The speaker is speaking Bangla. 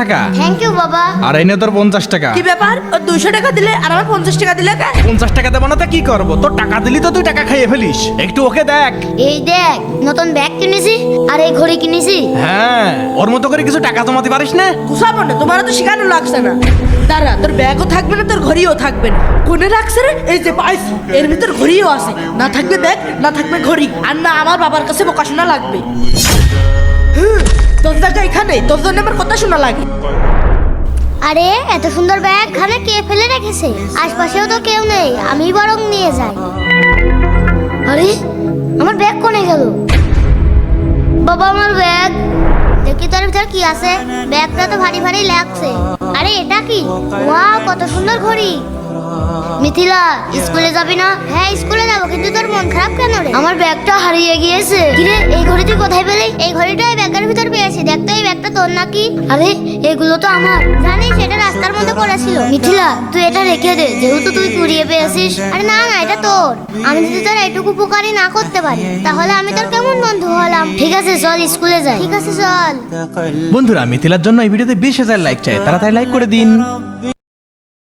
টাকা। থ্যাংক ইউ বাবা। আর এনে তোর 50 টাকা। কি ব্যাপার, ও 200 টাকা দিলে আর আমার 50 টাকা দিলে কে? 50 টাকা দেবো না তো কি করবো? তোর টাকা দিলি তো তুই টাকা খাইয়ে ফেলিস। একটু ওকে দেখ। এই দেখ, নতুন ব্যাগ কিনেছি আর এই ঘড়ি কিনেছি। হ্যাঁ, ওর মতো করে কিছু টাকা জমাতে পারিস না? কুসাবো না, তোমারও তো শেখানো লাগছে না। দাঁড়া, তোর ব্যাগও থাকবে না, তোর ঘড়িও থাকবে না। কোনে রাখছে রে? এই যে পাইছি, এর ভিতর ঘড়িও আছে। না থাকবে ব্যাগ, না থাকবে ঘড়ি, আর না আমার বাবার কাছে বোকা শোনা লাগবে। তোর জায়গা এখানে, তোর জন্য আমার কথা শোনা লাগে। আরে এত সুন্দর ব্যাগ খানে কে ফেলে রেখেছে? আশপাশেও তো কেউ নেই, আমি বরং নিয়ে যাই। আরে আমার ব্যাগ কোনে গেল? বাবা আমার ব্যাগ, দেখি তোর ভিতর কি আছে। ব্যাগটা তো ভারী ভারী লাগছে। আরে এটা কি? ওয়াও, কত সুন্দর ঘড়ি। মিথিলা, স্কুলে যাবি না? হ্যাঁ স্কুলে যাবো, কিন্তু তোর মন খারাপ কেন রে? আমার ব্যাগটা হারিয়ে গিয়েছে। কিরে, এই ঘড়ি তুই কোথায় পেলি? এই ঘড়িটা এই ব্যাগের ভিতর পেয়েছি। দেখ তো, এই ব্যাগটা তোর নাকি? আরে এগুলো তো আমার। জানিস এটা রাস্তার মধ্যে পড়েছিল। মিথিলা, তুই এটা রেখে দে, যেহেতু তুই কুড়িয়ে পেয়েছিস। আরে না না, এটা তোর। আমি যদি তোর এইটুকু উপকারই না করতে পারি, তাহলে আমি তোর কেমন বন্ধু হলাম? ঠিক আছে চল স্কুলে যাই। ঠিক আছে চল। বন্ধুরা, মিথিলার জন্য এই ভিডিওতে 20,000 লাইক চাই, তাড়াতাড়ি লাইক করে দিন।